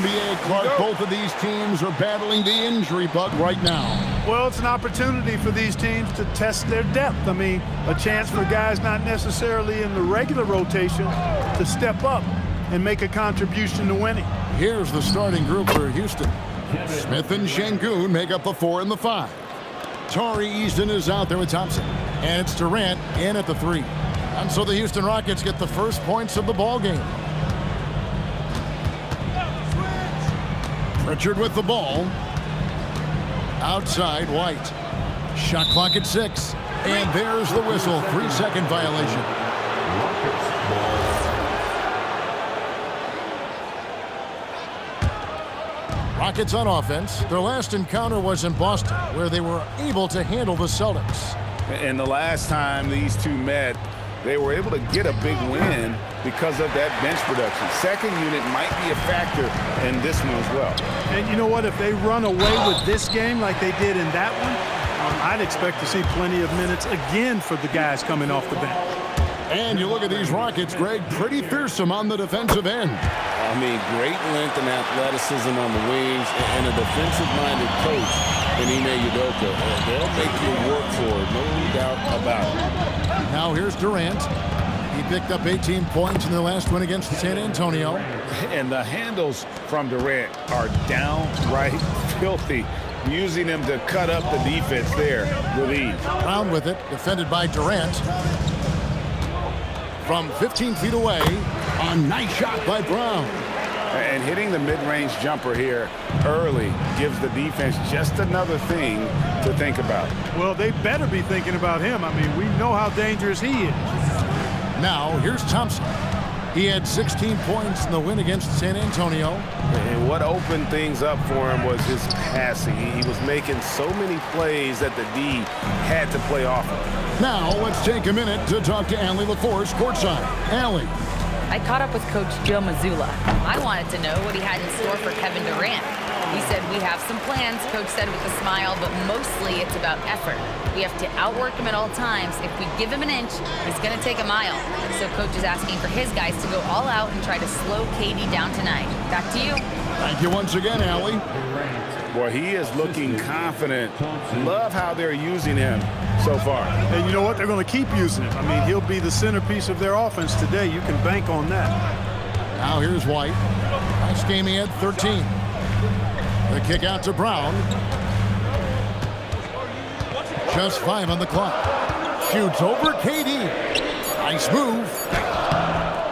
NBA, Clark, both of these teams are battling the injury bug right now. Well, it's an opportunity for these teams to test their depth. I mean, a chance for guys not necessarily in the regular rotation to step up and make a contribution to winning. Here's the starting group for Houston. Smith and Şengün make up the 4 and the 5. Tari Easton is out there with Thompson. And it's Durant in at the 3. And so the Houston Rockets get the first points of the ball game. Pritchard with the ball. Outside, White. Shot clock at 6. And there's the whistle. 3-second violation. Rockets on offense. Their last encounter was in Boston, where they were able to handle the Celtics. And the last time these two met, they were able to get a big win because of that bench production. Second unit might be a factor in this one as well. And you know what? If they run away with this game like they did in that one, I'd expect to see plenty of minutes again for the guys coming off the bench. And you look at these Rockets, Greg, pretty fearsome on the defensive end. I mean, great length and athleticism on the wings, and a defensive-minded coach in Ime Udoka. They'll make you work for it, no doubt about it. Now here's Durant. He picked up 18 points in their last win against San Antonio. And the handles from Durant are downright filthy, using him to cut up the defense there with ease. Brown with it, defended by Durant. From 15 feet away, a nice shot by Brown. And hitting the mid-range jumper here early gives the defense just another thing to think about. Well, they better be thinking about him. I mean, we know how dangerous he is. Now, here's Thompson. He had 16 points in the win against San Antonio. And what opened things up for him was his passing. He was making so many plays that the D had to play off of. Now, let's take a minute to talk to Allie LaForce courtside. Allie. I caught up with Coach Joe Mazzulla. I wanted to know what he had in store for Kevin Durant. He said, we have some plans, Coach said with a smile, but mostly it's about effort. We have to outwork him at all times. If we give him an inch, he's going to take a mile. So Coach is asking for his guys to go all out and try to slow KD down tonight. Back to you. Thank you once again, Allie. Boy, he is looking confident. Love how they're using him so far. And you know what? They're going to keep using him. I mean, he'll be the centerpiece of their offense today. You can bank on that. Now here's White. Last game he had 13. The kick out to Brown. Just 5 on the clock. Shoots over KD. Nice move.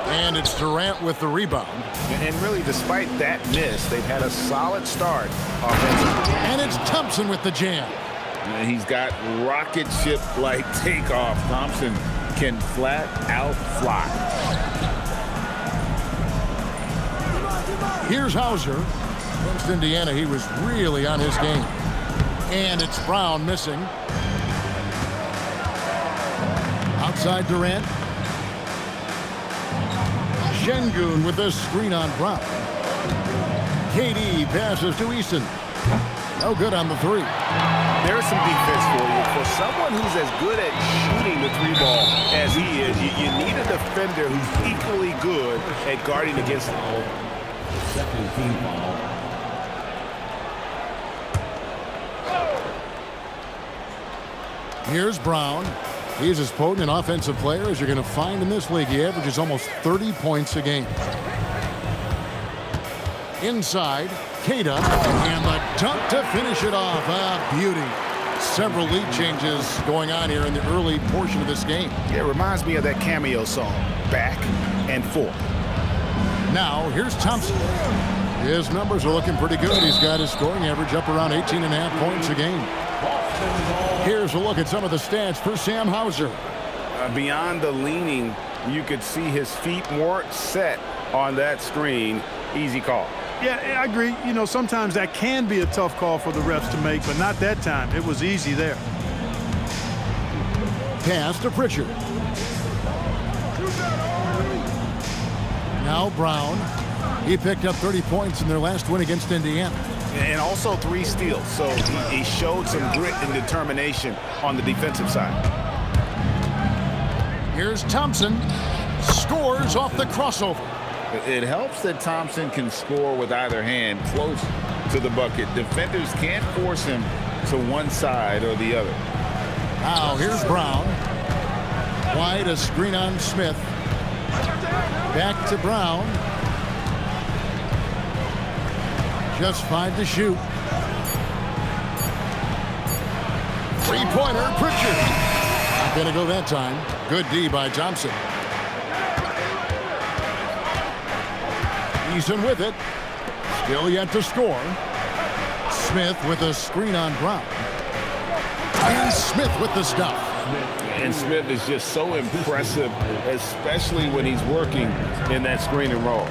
And it's Durant with the rebound. And really, despite that miss, they've had a solid start offensively. And it's Thompson with the jam. And he's got rocket ship-like takeoff. Thompson can flat out fly. Here's Hauser. Against Indiana, he was really on his game. And it's Brown missing. Outside Durant. Şengün with the screen on Brown. KD passes to Easton. No good on the 3. There's some defense for you. For someone who's as good at shooting the 3-ball as he is, you need a defender who's equally good at guarding against him. Second team foul. Here's Brown. He's as potent an offensive player as you're going to find in this league. He averages almost 30 points a game. Inside, Keita, and the dunk to finish it off. Ah, beauty. Several lead changes going on here in the early portion of this game. It reminds me of that cameo song, Back and Forth. Now, here's Thompson. His numbers are looking pretty good. He's got his scoring average up around 18.5 points a game. Here's a look at some of the stats for Sam Hauser. Beyond the leaning, you could see his feet weren't set on that screen. Easy call. Yeah, I agree. You know, sometimes that can be a tough call for the refs to make, but not that time. It was easy there. Pass to Pritchard. Now Brown. He picked up 30 points in their last win against Indiana. And also 3 steals, so he showed some grit and determination on the defensive side. Here's Thompson. Scores off the crossover. It helps that Thompson can score with either hand close to the bucket. Defenders can't force him to one side or the other. Now here's Brown. Wide, a screen on Smith. Back to Brown. Just 5 to shoot. Three-pointer, Pritchard. Not going to go that time. Good D by Thompson. Eason with it. Still yet to score. Smith with a screen on Brown. And Smith with the stuff. And Smith is just so impressive, especially when he's working in that screen and roll.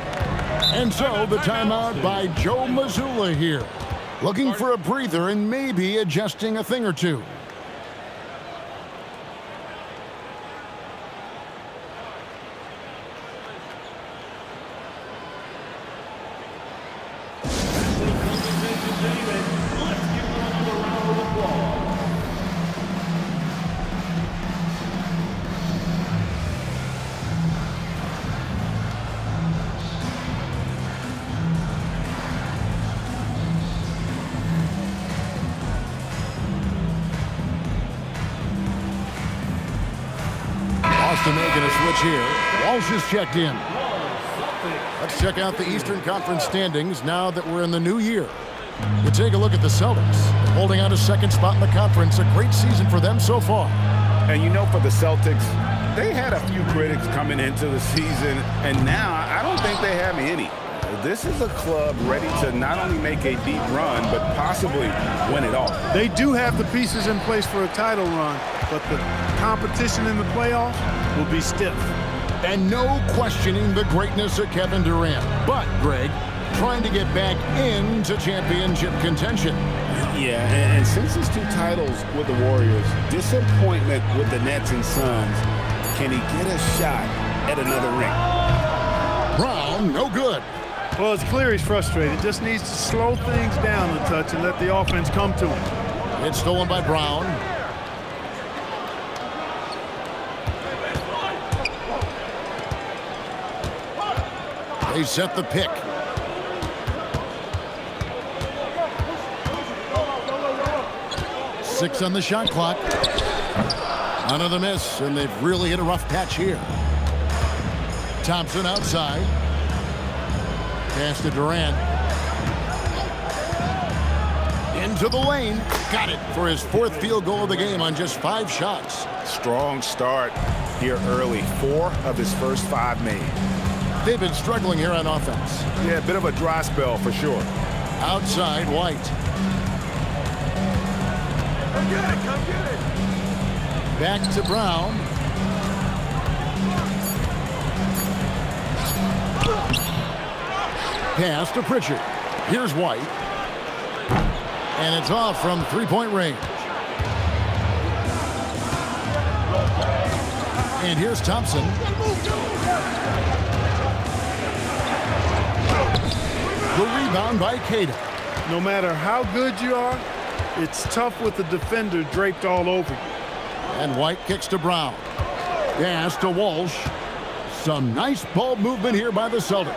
And so the timeout by Joe Mazzulla here. Looking for a breather and maybe adjusting a thing or two. Boston making a switch here. Walsh is checked in. Let's check out the Eastern Conference standings now that we're in the new year. You take a look at the Celtics. Holding out a second spot in the conference. A great season for them so far. And you know, for the Celtics, they had a few critics coming into the season, and now I don't think they have any. This is a club ready to not only make a deep run, but possibly win it all. They do have the pieces in place for a title run, but the competition in the playoffs will be stiff. And no questioning the greatness of Kevin Durant. But, Greg, trying to get back into championship contention. Yeah, and since his 2 titles with the Warriors, disappointment with the Nets and Suns, can he get a shot at another ring? Brown, no good. Well, it's clear he's frustrated. Just needs to slow things down a touch and let the offense come to him. It's stolen by Brown. They set the pick. Six on the shot clock. Another miss, and they've really hit a rough patch here. Thompson outside. Pass to Durant. Into the lane. Got it for his 4th field goal of the game on just 5 shots. Strong start here early. 4 of his first 5 made. They've been struggling here on offense. Yeah, a bit of a dry spell for sure. Outside, White. Come get it, come get it. Back to Brown. Pass to Pritchard. Here's White. And it's off from 3-point range. And here's Thompson. The rebound by Cada. No matter how good you are, it's tough with the defender draped all over you. And White kicks to Brown. Pass to Walsh. Some nice ball movement here by the Celtics.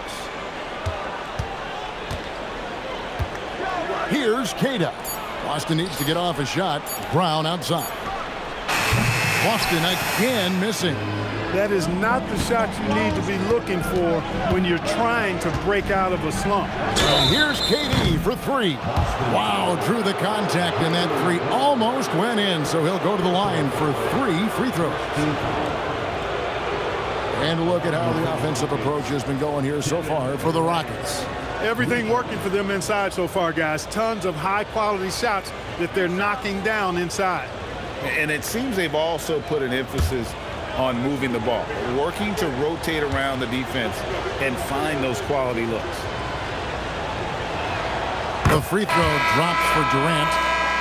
Here's Cada. Boston needs to get off a shot. Brown outside. Boston again missing. That is not the shot you need to be looking for when you're trying to break out of a slump. And here's KD for 3. Wow, drew the contact, and that 3 almost went in, so he'll go to the line for 3 free throws. And look at how the offensive approach has been going here so far for the Rockets. Everything working for them inside so far, guys. Tons of high-quality shots that they're knocking down inside. And it seems they've also put an emphasis on moving the ball, working to rotate around the defense and find those quality looks. The free throw drops for Durant.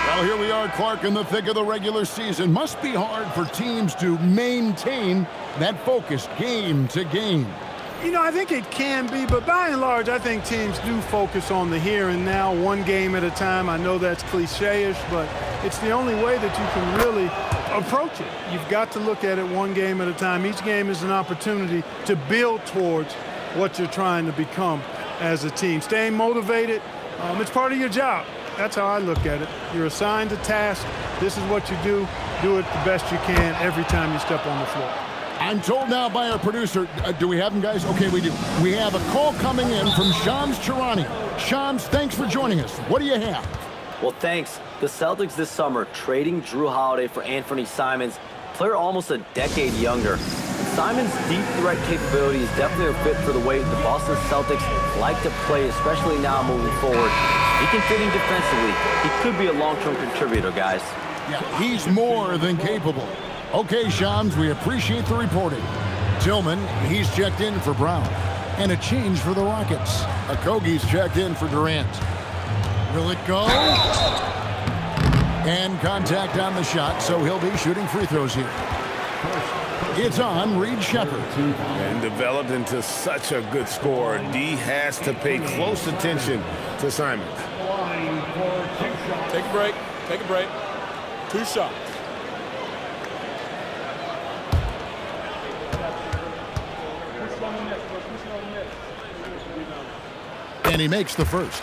Well, here we are, Clark, in the thick of the regular season. Must be hard for teams to maintain that focus game to game. You know, I think it can be, but by and large, I think teams do focus on the here and now, one game at a time. I know that's cliche-ish, but it's the only way that you can really approach it. You've got to look at it one game at a time. Each game is an opportunity to build towards what you're trying to become as a team. Staying motivated, it's part of your job. That's how I look at it. You're assigned a task. This is what you do. Do it the best you can every time you step on the floor. I'm told now by our producer, do we have him, guys? Okay, we do. We have a call coming in from Shams Charania. Shams, thanks for joining us. What do you have? Well, thanks. The Celtics this summer trading Drew Holiday for Anthony Simons, player almost a decade younger. Simons' deep threat capability is definitely a fit for the way the Boston Celtics like to play, especially now moving forward. He can fit in defensively. He could be a long-term contributor, guys. Yeah, he's more than capable. Okay, Shams, we appreciate the reporting. Tillman, he's checked in for Brown. And a change for the Rockets. Okogie's checked in for Durant. Will it go? And contact on the shot, so he'll be shooting free throws here. It's on Reed Shepherd. And developed into such a good scorer, D has to pay close attention to Simons. Take a break. Take a break. 2 shots. And he makes the first.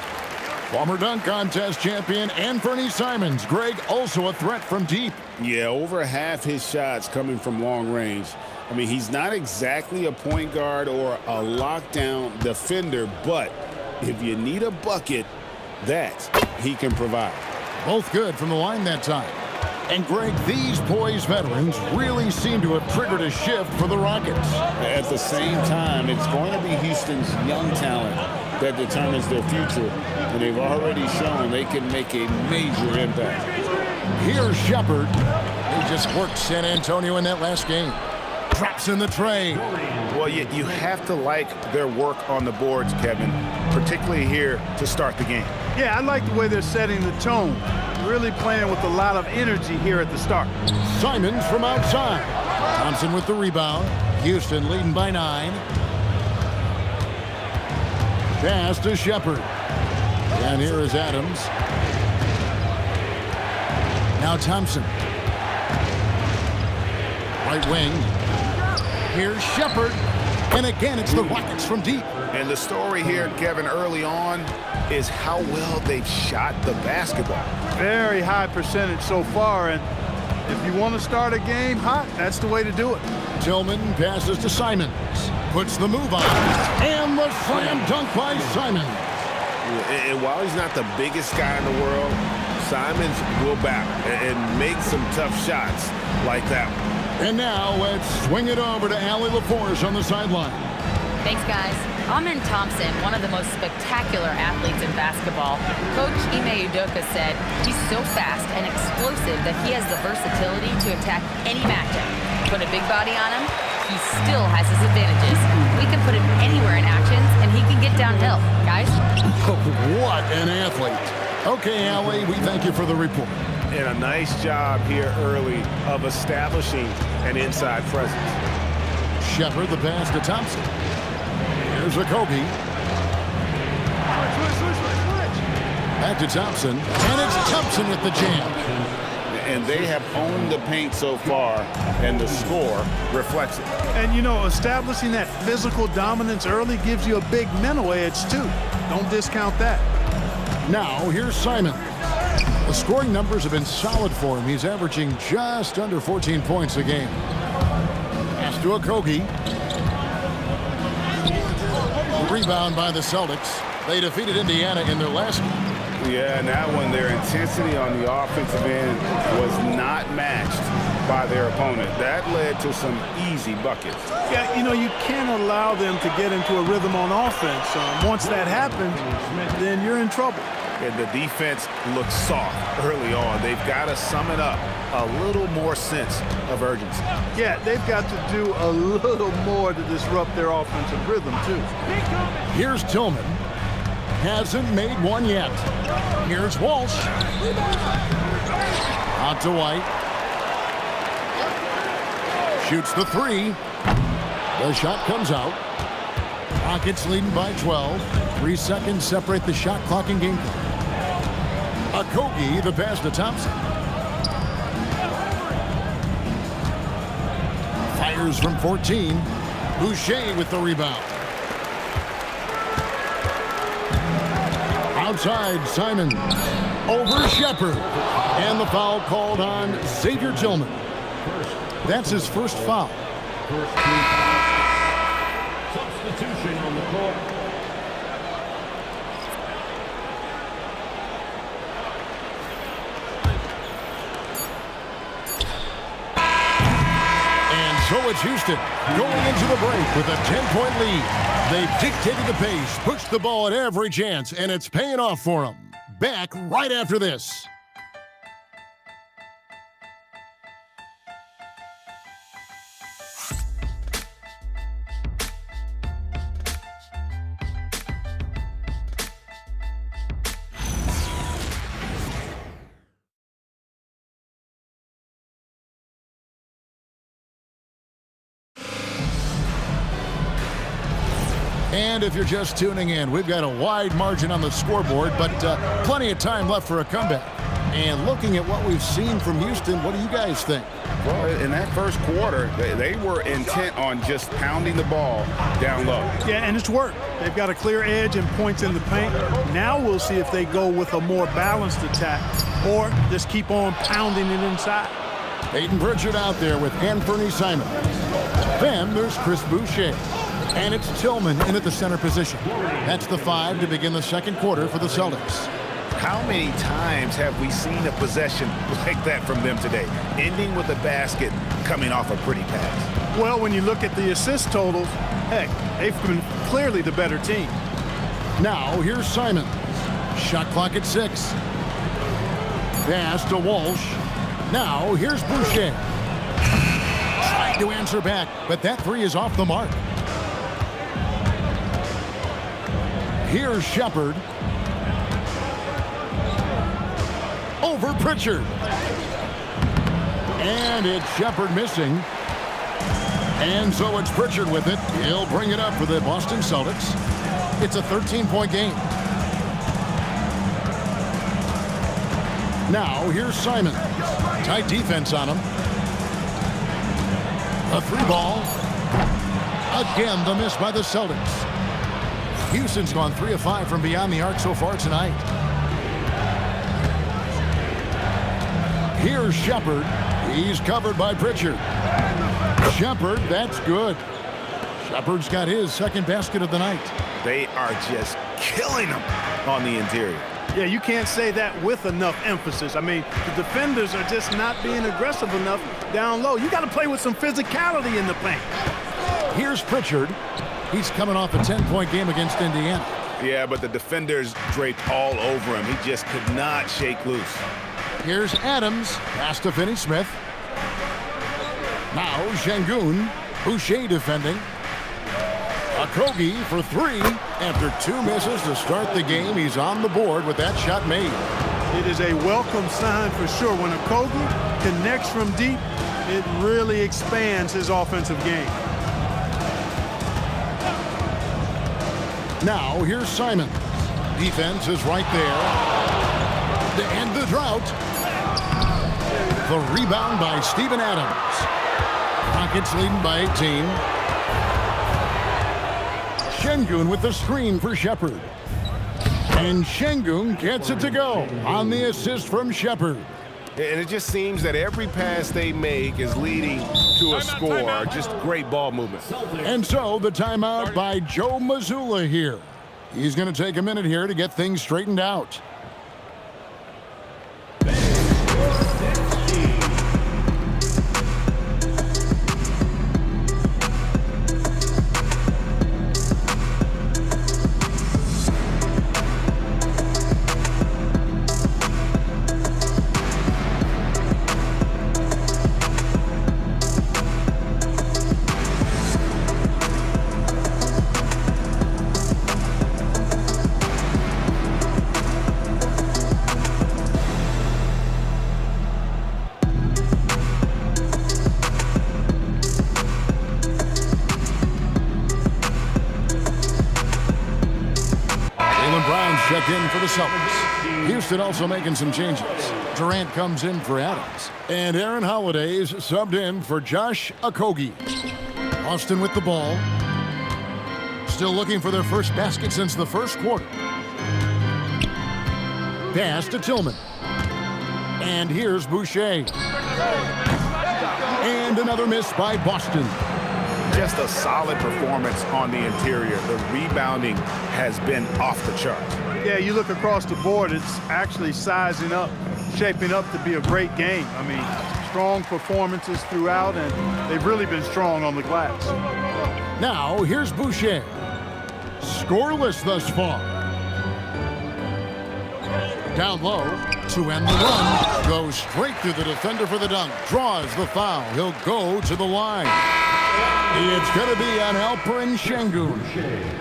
Former dunk contest champion Anthony Simons. Greg, also a threat from deep. Yeah, over half his shots coming from long range. I mean, he's not exactly a point guard or a lockdown defender, but if you need a bucket, that he can provide. Both good from the line that time. And Greg, these poised veterans really seem to have triggered a shift for the Rockets. At the same time, it's going to be Houston's young talent that determines their future, and they've already shown they can make a major impact. Here's Shepherd. He just worked San Antonio in that last game. Drops in the tray. Well, you have to like their work on the boards, Kevin, particularly here to start the game. Yeah, I like the way they're setting the tone. Really playing with a lot of energy here at the start. Simons from outside. Thompson with the rebound. Houston leading by 9. Pass to Shepherd. And here is Adams. Now Thompson. Right wing. Here's Shepherd. And again, it's the Rockets from deep. And the story here, Kevin, early on is how well they've shot the basketball. Very high percentage so far, and if you want to start a game hot, that's the way to do it. Tillman passes to Simons. Puts the move on. And the slam dunk by Simons. And while he's not the biggest guy in the world, Simons will battle and make some tough shots like that one. And now let's swing it over to Allie LaForge on the sideline. Thanks, guys. Amen Thompson, one of the most spectacular athletes in basketball. Coach Ime Udoka said he's so fast and explosive that he has the versatility to attack any matchup. Put a big body on him, he still has his advantages. We can put him anywhere in actions, and he can get downhill. Guys? What an athlete. Okay, Allie, we thank you for the report. And a nice job here early of establishing an inside presence. Shepherd the pass to Thompson. Here's Okogie. Back to Thompson. And it's Thompson with the jam. And they have owned the paint so far, and the score reflects it. And, you know, establishing that physical dominance early gives you a big mental edge, too. Don't discount that. Now, here's Simon. The scoring numbers have been solid for him. He's averaging just under 14 points a game. Pass to Okogie. Rebound by the Celtics. They defeated Indiana in their last game. Yeah, and that one, their intensity on the offensive end was not matched by their opponent. That led to some easy buckets. Yeah, you know, you can't allow them to get into a rhythm on offense. Once that happens, then you're in trouble. And the defense looks soft early on. They've got to sum it up. A little more sense of urgency. Yeah, they've got to do a little more to disrupt their offensive rhythm, too. Here's Tillman. Hasn't made one yet. Here's Walsh. Out to White. Shoots the 3. The shot comes out. Rockets leading by 12. 3 seconds separate the shot clock and game clock. Okogie the pass to Thompson. Fires from 14. Boucher with the rebound. Outside, Simon. Over Shepard. And the foul called on Xavier Tillman. That's his first foul. First team foul. Substitution on the court. So it's Houston going into the break with a 10-point lead. They've dictated the pace, pushed the ball at every chance, and it's paying off for them. Back right after this. And if you're just tuning in, we've got a wide margin on the scoreboard, but plenty of time left for a comeback. And looking at what we've seen from Houston, what do you guys think? Well, in that first quarter, they were intent on just pounding the ball down low. Yeah, and it's worked. They've got a clear edge and points in the paint. Now we'll see if they go with a more balanced attack or just keep on pounding it inside. Peyton Pritchard out there with Anthony Simon. Then there's Chris Boucher. And it's Tillman in at the center position. That's the 5 to begin the second quarter for the Celtics. How many times have we seen a possession like that from them today, ending with a basket coming off a pretty pass? Well, when you look at the assist totals, heck, they've been clearly the better team. Now, here's Simon. Shot clock at 6. Pass to Walsh. Now, here's Boucher. Trying to answer back, but that 3 is off the mark. Here's Shepard. Over Pritchard. And it's Shepard missing. And so it's Pritchard with it. He'll bring it up for the Boston Celtics. It's a 13-point game. Now, here's Simon. Tight defense on him. A 3-ball. Again, the miss by the Celtics. Houston's gone 3 of 5 from beyond the arc so far tonight. Here's Shepard. He's covered by Pritchard. Shepard, that's good. Shepard's got his second basket of the night. They are just killing them on the interior. Yeah, you can't say that with enough emphasis. I mean, the defenders are just not being aggressive enough down low. You got to play with some physicality in the paint. Here's Pritchard. He's coming off a 10-point game against Indiana. Yeah, but the defenders draped all over him. He just could not shake loose. Here's Adams. Pass to Finney-Smith. Now Şengün. Boucher defending. Okogie for 3. After 2 misses to start the game, he's on the board with that shot made. It is a welcome sign for sure. When Okogie connects from deep, it really expands his offensive game. Now, here's Simon. Defense is right there. To end the drought. The rebound by Steven Adams. Rockets leading by 18. Şengün with the screen for Shepard. And Şengün gets it to go on the assist from Shepard. And it just seems that every pass they make is leading to a score. Just great ball movement. And so the timeout by Joe Mazzulla here. He's going to take a minute here to get things straightened out. Checked in for the Celtics. Houston also making some changes. Durant comes in for Adams. And Aaron Holiday's subbed in for Josh Okogie. Austin with the ball. Still looking for their first basket since the first quarter. Pass to Tillman. And here's Boucher. And another miss by Boston. Just a solid performance on the interior. The rebounding has been off the chart. Yeah, you look across the board, it's actually sizing up, shaping up to be a great game. I mean, strong performances throughout, and they've really been strong on the glass. Now, here's Boucher. Scoreless thus far. Down low to end the run. Goes straight through the defender for the dunk. Draws the foul. He'll go to the line. It's going to be on Alperen Şengün.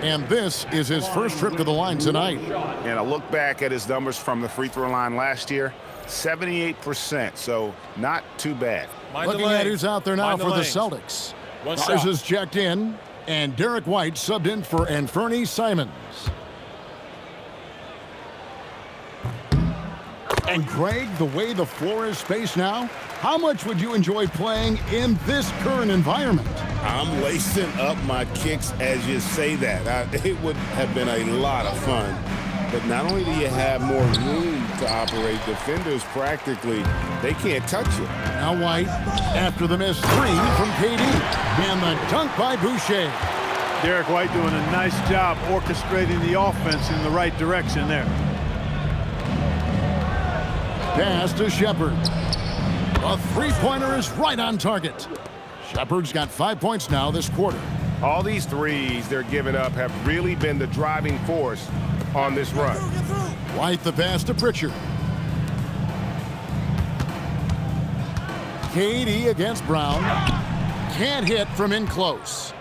And this is his first trip to the line tonight. And a look back at his numbers from the free throw line last year, 78%, so not too bad. Looking at who's out there now for the Celtics. Mars is checked in, and Derek White subbed in for Anfernee Simons. And Greg, the way the floor is spaced now, how much would you enjoy playing in this current environment? I'm lacing up my kicks as you say that. It would have been a lot of fun. But not only do you have more room to operate, defenders practically, they can't touch you. Now White, after the missed three from KD, and the dunk by Boucher. Derek White doing a nice job orchestrating the offense in the right direction there. Pass to Shepard. A three-pointer is right on target. Shepard's got 5 points now this quarter. All these threes they're giving up have really been the driving force on this run. White the pass to Pritchard. KD against Brown. Can't hit from in close.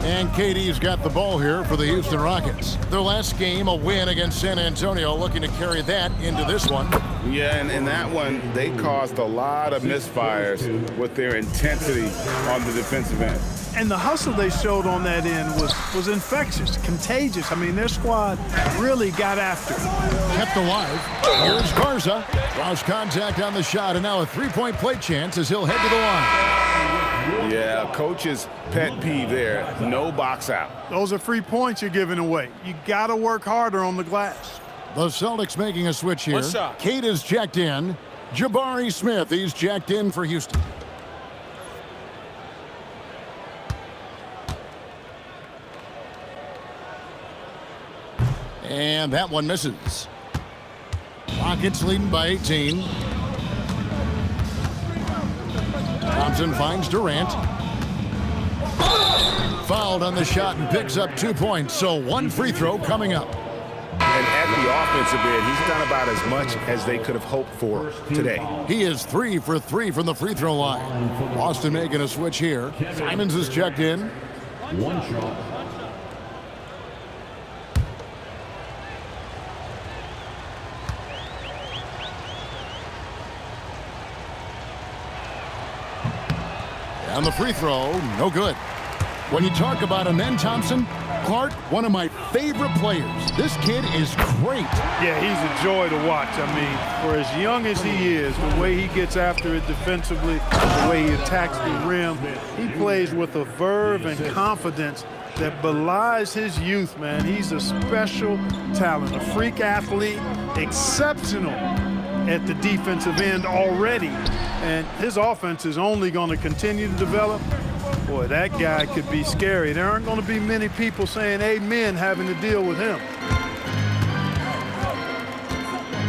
And KD's got the ball here for the Houston Rockets. Their last game, a win against San Antonio, looking to carry that into this one. Yeah, and in that one, they caused a lot of misfires with their intensity on the defensive end. And the hustle they showed on that end was infectious, contagious. I mean, their squad really got after it. Kept alive. Here's Garza. Lost contact on the shot, and now a three-point play chance as he'll head to the line. Yeah, coach's pet peeve there. No box out. Those are free points you're giving away. You got to work harder on the glass. The Celtics making a switch here. Kate is checked in. Jabari Smith, he's checked in for Houston. And that one misses. Rockets leading by 18. Thompson finds Durant. Fouled on the shot and picks up 2 points. So one free throw coming up. And at the offensive end, he's done about as much as they could have hoped for today. He is 3 for 3 from the free throw line. Boston making a switch here. Simons is checked in. One shot. And the free throw, no good. When you talk about Amen Thompson, Clark, one of my favorite players. This kid is great. Yeah, he's a joy to watch. I mean, for as young as he is, the way he gets after it defensively, the way he attacks the rim, he plays with a verve and confidence that belies his youth, man. He's a special talent, a freak athlete, exceptional at the defensive end already. And his offense is only going to continue to develop. Boy, that guy could be scary. There aren't going to be many people saying amen having to deal with him.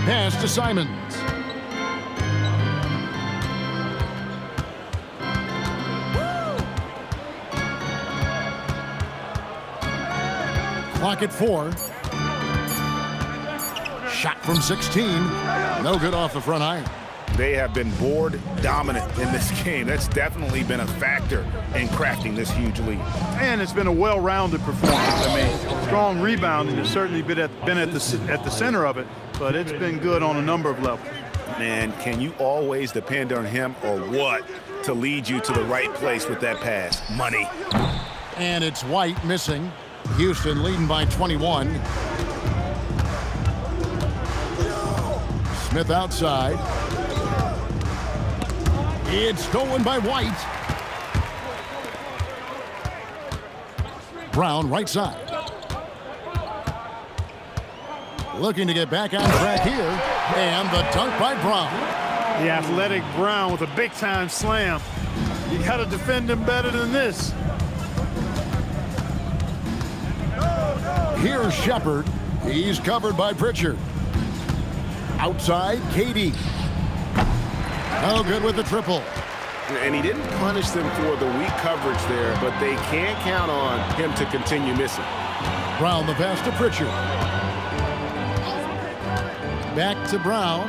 Pass to Simons. Clock at 4. Shot from 16. No good off the front iron. They have been board dominant in this game. That's definitely been a factor in crafting this huge lead. And it's been a well-rounded performance. I mean, strong rebounding has certainly been at the center of it, but it's been good on a number of levels. Man, can you always depend on him or what to lead you to the right place with that pass? Money. And it's White missing. Houston leading by 21. Smith outside. It's stolen by White. Brown right side. Looking to get back on track here. And the dunk by Brown. The athletic Brown with a big-time slam. You got to defend him better than this. Here's Shepard. He's covered by Pritchard. Outside, KD. No good with the triple. And he didn't punish them for the weak coverage there, but they can't count on him to continue missing. Brown the pass to Pritchard. Back to Brown.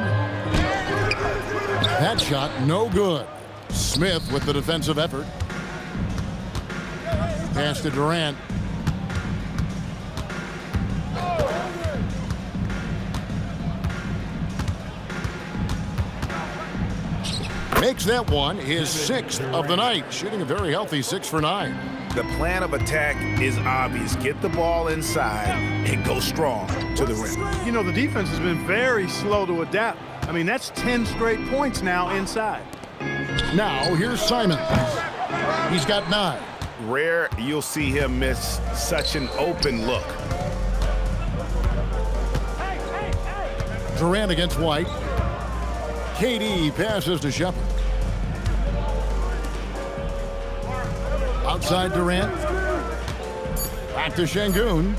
That shot no good. Smith with the defensive effort. Pass to Durant. Makes that one his 6th of the night, shooting a very healthy 6 for 9. The plan of attack is obvious. Get the ball inside and go strong to the rim. You know, the defense has been very slow to adapt. I mean, that's 10 straight points now inside. Now, here's Simons. He's got 9. Rare you'll see him miss such an open look. Durant against White. KD passes to Shepard. Outside Durant. Back to Şengün.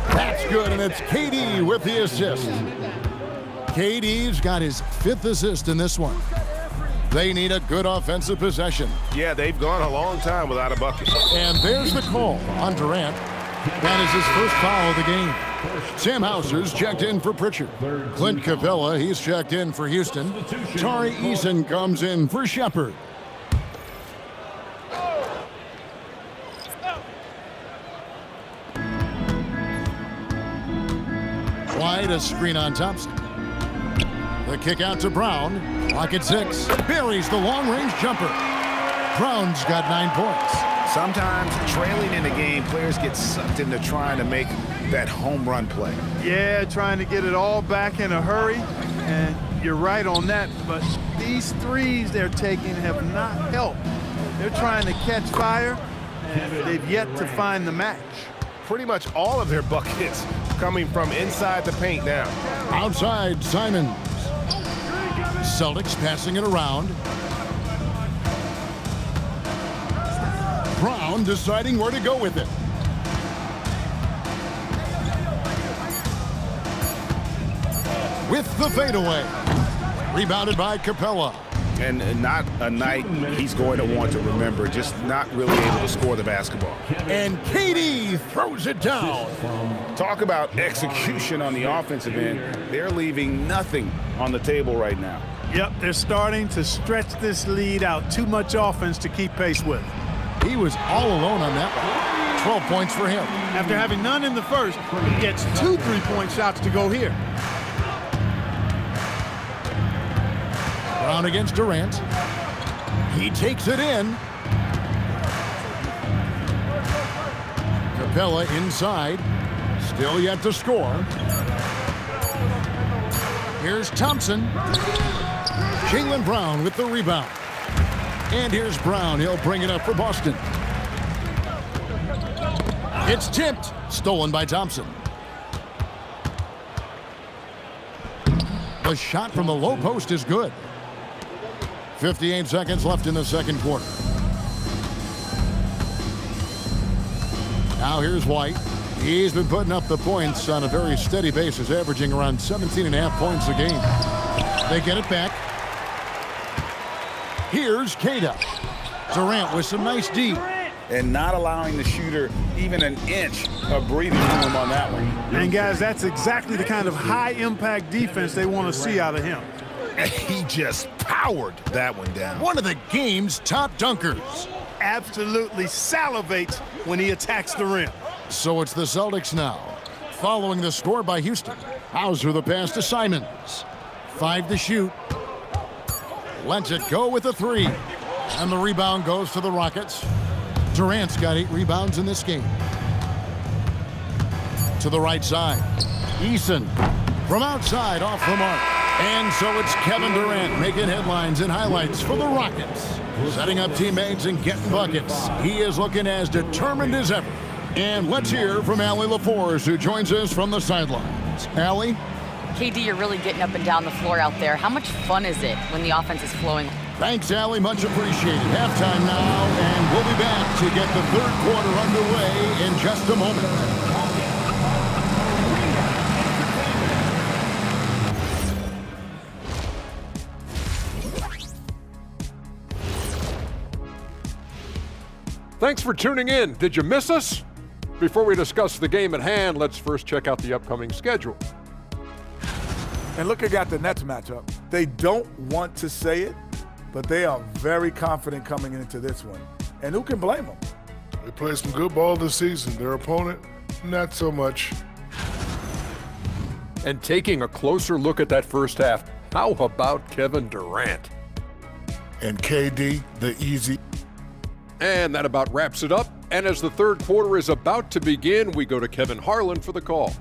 That's good, and it's KD with the assist. KD's got his 5th assist in this one. They need a good offensive possession. Yeah, they've gone a long time without a bucket. And there's the call on Durant. That is his first foul of the game. Sam Hauser's checked in for Pritchard. Clint Capella, he's checked in for Houston. Tari Eason comes in for Shepard. Wide, a screen on Thompson. The kick out to Brown. Clock at 6. Buries the long-range jumper. Brown's got 9 points. Sometimes trailing in a game, players get sucked into trying to make that home run play. Yeah, trying to get it all back in a hurry. And you're right on that. But these threes they're taking have not helped. They're trying to catch fire, and they've yet to find the match. Pretty much all of their buckets coming from inside the paint now. Outside, Simons. Celtics passing it around. Brown deciding where to go with it. With the fadeaway. Rebounded by Capella. And not a night he's going to want to remember, just not really able to score the basketball. And KD throws it down. Talk about execution on the offensive end. They're leaving nothing on the table right now. Yep, they're starting to stretch this lead out. Too much offense to keep pace with. He was all alone on that one. 12 points for him. After having none in the first, he gets 2 3-point shots to go here. Brown against Durant. He takes it in. Capella inside. Still yet to score. Here's Thompson. Jaylen Brown with the rebound. And here's Brown. He'll bring it up for Boston. It's tipped. Stolen by Thompson. The shot from the low post is good. 58 seconds left in the second quarter. Now here's White. He's been putting up the points on a very steady basis, averaging around 17.5 points a game. They get it back. Here's Cada. Durant with some nice D. And not allowing the shooter even an inch of breathing room on that one. And guys, that's exactly the kind of high-impact defense they want to see out of him. He just powered that one down. One of the game's top dunkers. Absolutely salivates when he attacks the rim. So it's the Celtics now, following the score by Houston. Hauser the pass to Simons. 5 to shoot. Lets it go with a 3. And the rebound goes to the Rockets. Durant's got 8 rebounds in this game. To the right side. Eason from outside off the mark. And so it's Kevin Durant making headlines and highlights for the Rockets. Setting up teammates and getting buckets. He is looking as determined as ever. And let's hear from Allie LaForce, who joins us from the sideline. defense. Allie? KD, you're really getting up and down the floor out there. How much fun is it when the offense is flowing? Thanks, Allie. Much appreciated. Halftime now, and we'll be back to get the third quarter underway in just a moment. Thanks for tuning in. Did you miss us? Before we discuss the game at hand, let's first check out the upcoming schedule. And look at the Nets matchup. They don't want to say it, but they are very confident coming into this one. And who can blame them? They played some good ball this season. Their opponent, not so much. And taking a closer look at that first half, how about Kevin Durant? And KD, the easy. And that about wraps it up. And as the third quarter is about to begin, we go to Kevin Harlan for the call.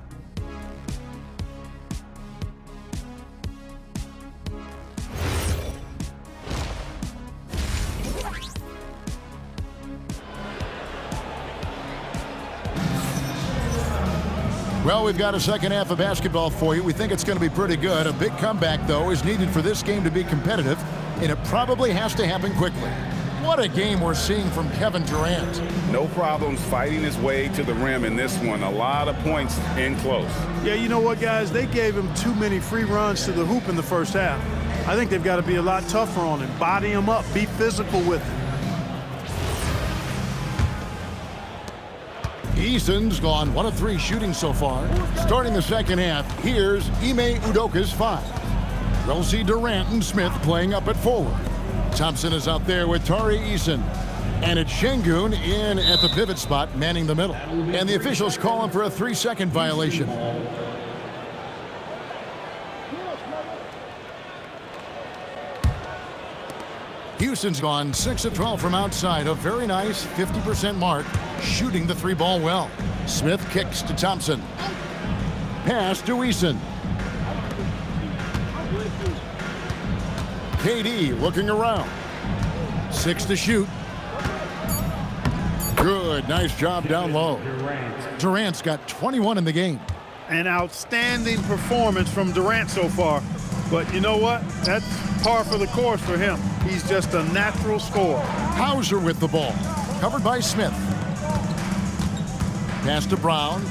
Well, we've got a second half of basketball for you. We think it's going to be pretty good. A big comeback, though, is needed for this game to be competitive, and it probably has to happen quickly. What a game we're seeing from Kevin Durant. No problems fighting his way to the rim in this one. A lot of points in close. Yeah, you know what, guys? They gave him too many free runs to the hoop in the first half. I think they've got to be a lot tougher on him. Body him up. Be physical with him. Eason's gone 1 of 3 shooting so far. Starting the second half, here's Ime Udoka's 5. We'll see Durant and Smith playing up at forward. Thompson is out there with Tari Eason. And it's Şengün in at the pivot spot, manning the middle. And the officials call him for a 3-second violation. Houston's gone 6 of 12 from outside. A very nice 50% mark, shooting the 3-ball well. Smith kicks to Thompson. Pass to Eason. KD looking around. 6 to shoot. Good, nice job down low. Durant's got 21 in the game. An outstanding performance from Durant so far. But you know what? That's par for the course for him. He's just a natural scorer. Hauser with the ball. Covered by Smith. Pass to Brown.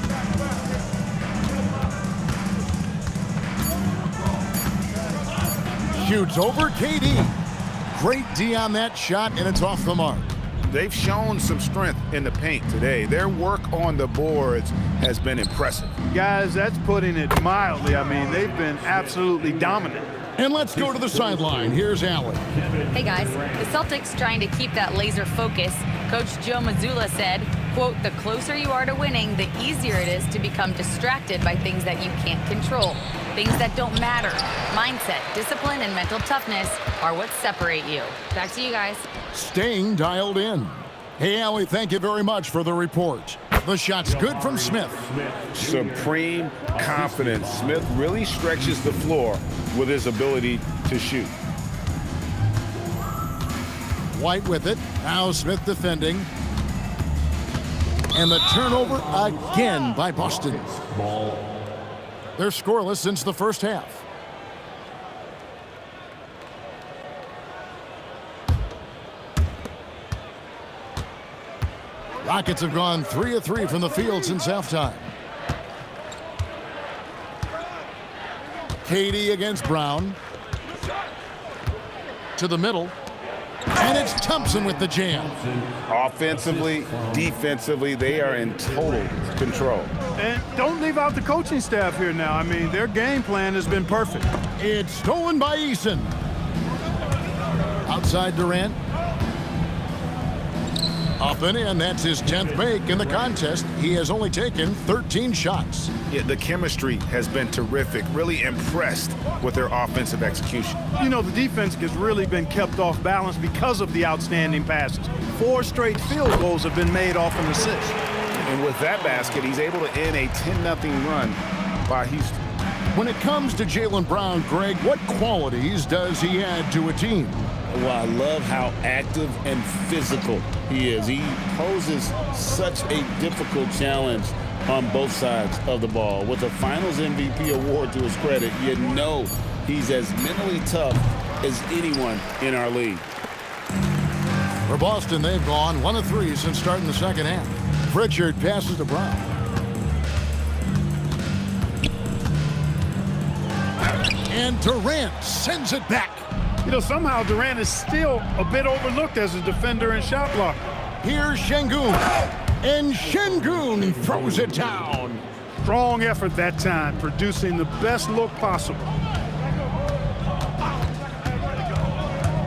Shoots over KD. Great D on that shot, and it's off the mark. They've shown some strength in the paint today. Their work on the boards has been impressive. Guys, that's putting it mildly. I mean, they've been absolutely dominant. And let's go to the sideline. Here's Allen. Hey guys, the Celtics trying to keep that laser focus. Coach Joe Mazzulla said, quote, "The closer you are to winning, the easier it is to become distracted by things that you can't control. Things that don't matter. Mindset, discipline, and mental toughness are what separate you." Back to you guys. Staying dialed in. Hey, Allie, thank you very much for the report. The shot's good from Smith. Supreme confidence. Smith really stretches the floor with his ability to shoot. White with it. Now Smith defending. And the turnover again by Boston. They're scoreless since the first half. Rockets have gone 3 of 3 from the field since halftime. KD against Brown. To the middle. And it's Thompson with the jam. Offensively, defensively, they are in total control. And don't leave out the coaching staff here now. I mean, their game plan has been perfect. It's stolen by Eason. Outside Durant. Up and in. That's his 10th make in the contest. He has only taken 13 shots. Yeah, the chemistry has been terrific. Really impressed with their offensive execution. You know, the defense has really been kept off balance because of the outstanding passes. 4 straight field goals have been made off an assist. And with that basket, he's able to end a 10-0 run by Houston. When it comes to Jaylen Brown, Greg, what qualities does he add to a team? Well, I love how active and physical he is. He poses such a difficult challenge on both sides of the ball. With a Finals MVP award to his credit, you know he's as mentally tough as anyone in our league. For Boston, they've gone 1 of 3 since starting the second half. Pritchard passes to Brown. And Durant sends it back. You know, somehow Durant is still a bit overlooked as a defender and shot blocker. Here's Şengün. And Şengün throws it down. Strong effort that time, producing the best look possible.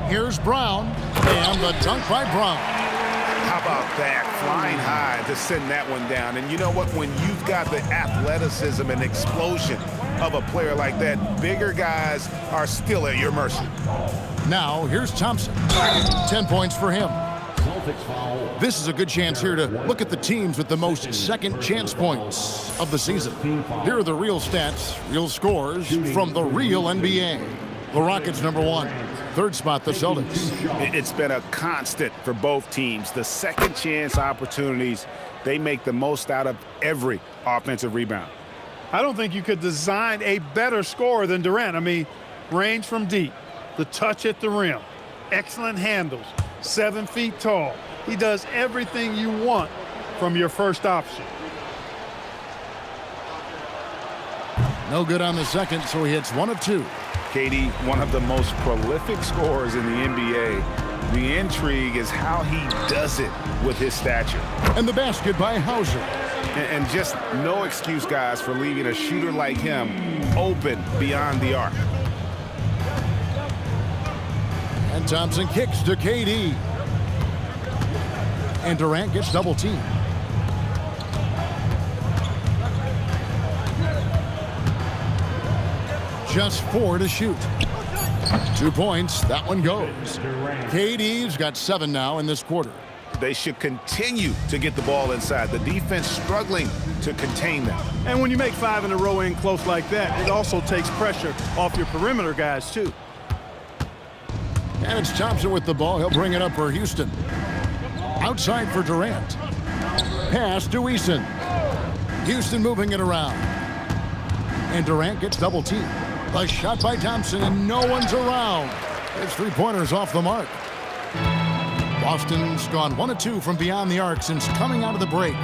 Here's Brown. And the dunk by Brown. How about that? Flying high to send that one down. And you know what? When you've got the athleticism and explosion of a player like that, bigger guys are still at your mercy. Now, here's Thompson. 10 points for him. Celtics foul. This is a good chance here to look at the teams with the most second chance points of the season. Here are the real stats, real scores from the real NBA. The Rockets #1. Third spot, the Celtics. It's been a constant for both teams. The second chance opportunities, they make the most out of every offensive rebound. I don't think you could design a better scorer than Durant. I mean, range from deep, the touch at the rim, excellent handles, 7 feet tall. He does everything you want from your first option. No good on the second, so he hits 1 of 2. KD, one of the most prolific scorers in the NBA. The intrigue is how he does it with his stature. And the basket by Hauser. And just no excuse, guys, for leaving a shooter like him open beyond the arc. And Thompson kicks to KD. And Durant gets double teamed. Just 4 to shoot. 2 points. That one goes. KD's got 7 now in this quarter. They should continue to get the ball inside. The defense struggling to contain them. And when you make 5 in a row in close like that, it also takes pressure off your perimeter guys, too. And it's Thompson with the ball. He'll bring it up for Houston. Outside for Durant. Pass to Eason. Houston moving it around. And Durant gets double teamed. A shot by Thompson, and no one's around. His 3-pointers off the mark. Boston's gone 1 of 2 from beyond the arc since coming out of the break.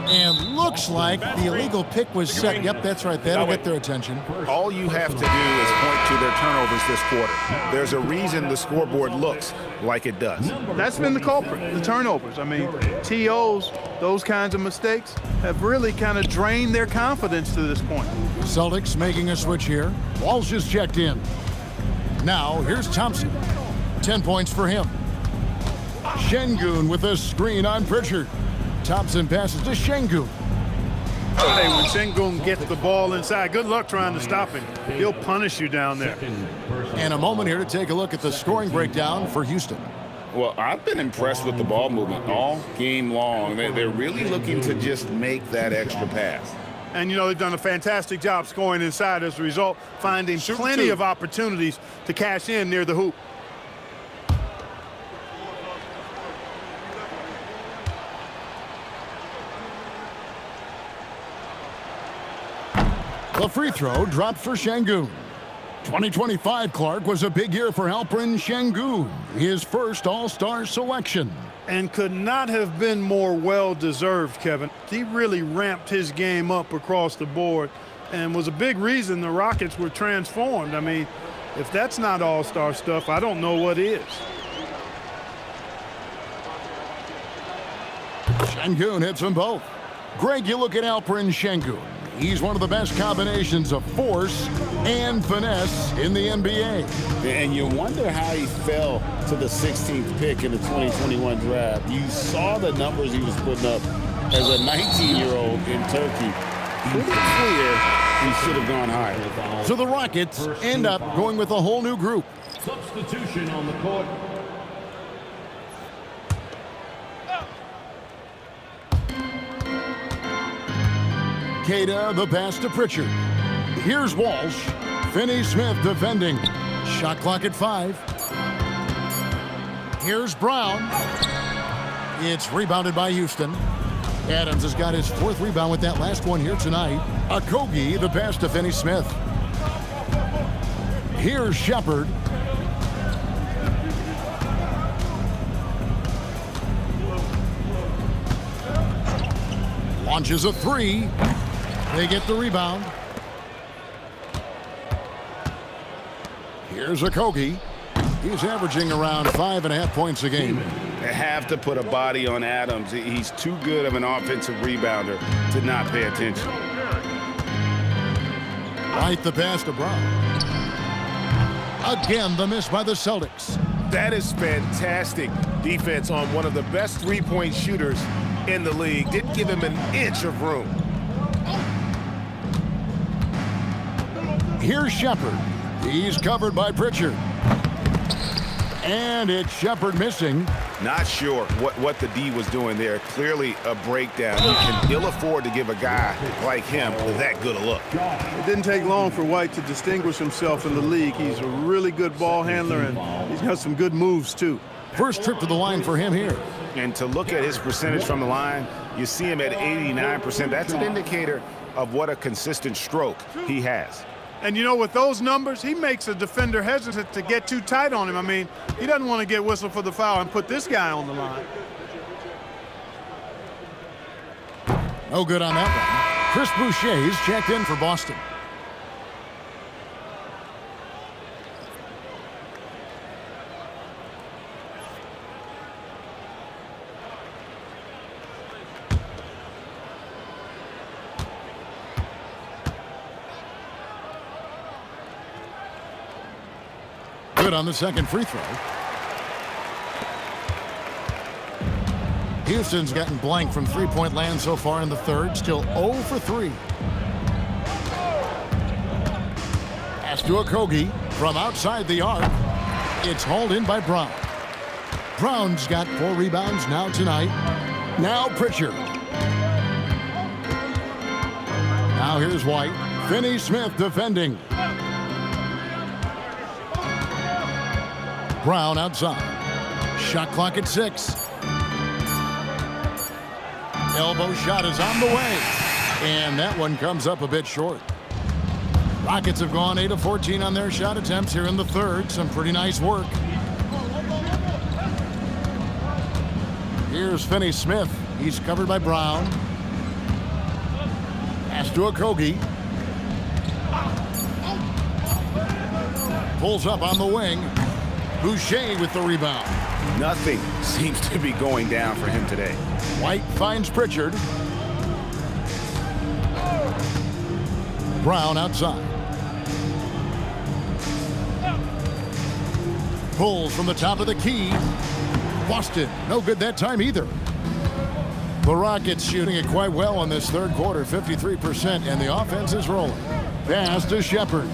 And looks like the illegal pick was set. Yep, that's right. That'll get their attention. All you have to do is point to their turnovers this quarter. There's a reason the scoreboard looks like it does. That's been the culprit, the turnovers. I mean, TOs, those kinds of mistakes have really kind of drained their confidence to this point. Celtics making a switch here. Walsh is checked in. Now, here's Thompson. 10 points for him. Şengün with a screen on Pritchard. Thompson passes to Şengün. Hey, when Şengün gets the ball inside, good luck trying to stop him. He'll punish you down there. And a moment here to take a look at the scoring breakdown for Houston. Well, I've been impressed with the ball movement all game long. They're really looking to just make that extra pass. And, you know, they've done a fantastic job scoring inside as a result, finding plenty of opportunities to cash in near the hoop. The free throw drops for Şengün. 2025, Clark, was a big year for Alperen Şengün, his first All-Star selection. And could not have been more well-deserved, Kevin. He really ramped his game up across the board and was a big reason the Rockets were transformed. I mean, if that's not All-Star stuff, I don't know what is. Şengün hits them both. Greg, you look at Alperen Şengün. He's one of the best combinations of force and finesse in the NBA. And you wonder how he fell to the 16th pick in the 2021 draft. You saw the numbers he was putting up as a 19-year-old in Turkey. Pretty clear he should have gone higher. So the Rockets end up going with a whole new group. Substitution on the court. Queta, the pass to Pritchard. Here's Walsh. Finney-Smith defending. Shot clock at 5. Here's Brown. It's rebounded by Houston. Adams has got his 4th rebound with that last one here tonight. Okogie, the pass to Finney-Smith. Here's Shepard. Launches a 3. They get the rebound. Here's Okogie. He's averaging around 5.5 points a game. They have to put a body on Adams. He's too good of an offensive rebounder to not pay attention. Right, the pass to Brown. Again, the miss by the Celtics. That is fantastic defense on one of the best three-point shooters in the league. Didn't give him an inch of room. Here's Shepard. He's covered by Pritchard. And it's Shepard missing. Not sure what the D was doing there. Clearly a breakdown. You can ill afford to give a guy like him that good a look. It didn't take long for White to distinguish himself in the league. He's a really good ball handler, and he's got some good moves, too. First trip to the line for him here. And to look at his percentage from the line, you see him at 89%. That's an indicator of what a consistent stroke he has. And, you know, with those numbers, he makes a defender hesitant to get too tight on him. I mean, he doesn't want to get whistled for the foul and put this guy on the line. No good on that one. Chris Boucher's checked in for Boston. Good on the second free throw. Houston's gotten blank from three-point land so far in the third. Still 0 for 3. Pass to Okogie from outside the arc. It's hauled in by Brown. Brown's got 4 rebounds now tonight. Now Pritchard. Now here's White. Finney-Smith defending. Brown outside. Shot clock at 6. Elbow shot is on the way. And that one comes up a bit short. Rockets have gone 8 of 14 on their shot attempts here in the third. Some pretty nice work. Here's Finney-Smith. He's covered by Brown. Pass to Okogie. Pulls up on the wing. Boucher with the rebound. Nothing seems to be going down for him today. White finds Pritchard. Brown outside. Pulls from the top of the key. Boston, no good that time either. The Rockets shooting it quite well in this third quarter, 53%, and the offense is rolling. Pass to Shepard.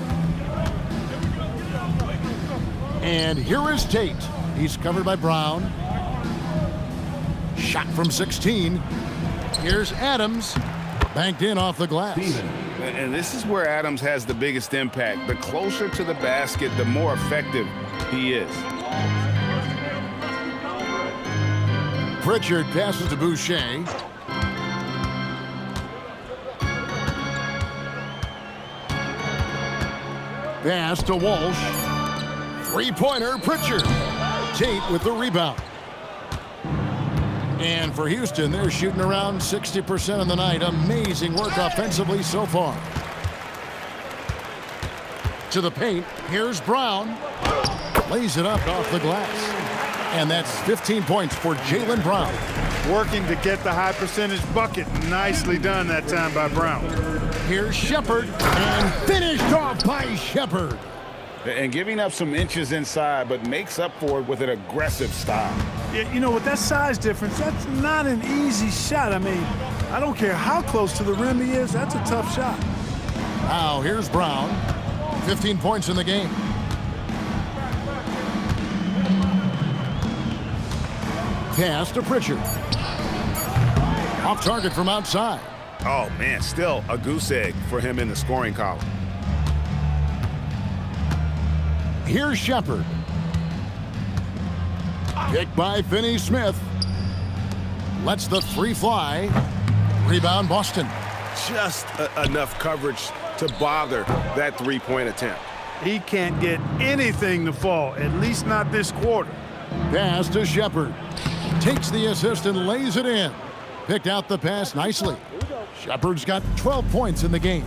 And here is Tate. He's covered by Brown. Shot from 16. Here's Adams. Banked in off the glass. And this is where Adams has the biggest impact. The closer to the basket, the more effective he is. Pritchard passes to Boucher. Pass to Walsh. Three-pointer, Pritchard. Tate with the rebound. And for Houston, they're shooting around 60% of the night. Amazing work offensively so far. To the paint, here's Brown. Lays it up off the glass. And that's 15 points for Jaylen Brown. Working to get the high percentage bucket. Nicely done that time by Brown. Here's Shepard, and finished off by Shepard. And giving up some inches inside, but makes up for it with an aggressive style. Yeah, you know, with that size difference, that's not an easy shot. I mean, I don't care how close to the rim he is, that's a tough shot. Now, here's Brown. 15 points in the game. Pass to Pritchard. Off target from outside. Oh, man, still a goose egg for him in the scoring column. Here's Shepard. Picked by Finney-Smith. Lets the three fly. Rebound, Boston. Just enough coverage to bother that three-point attempt. He can't get anything to fall, at least not this quarter. Pass to Shepard. Takes the assist and lays it in. Picked out the pass nicely. Shepard's got 12 points in the game.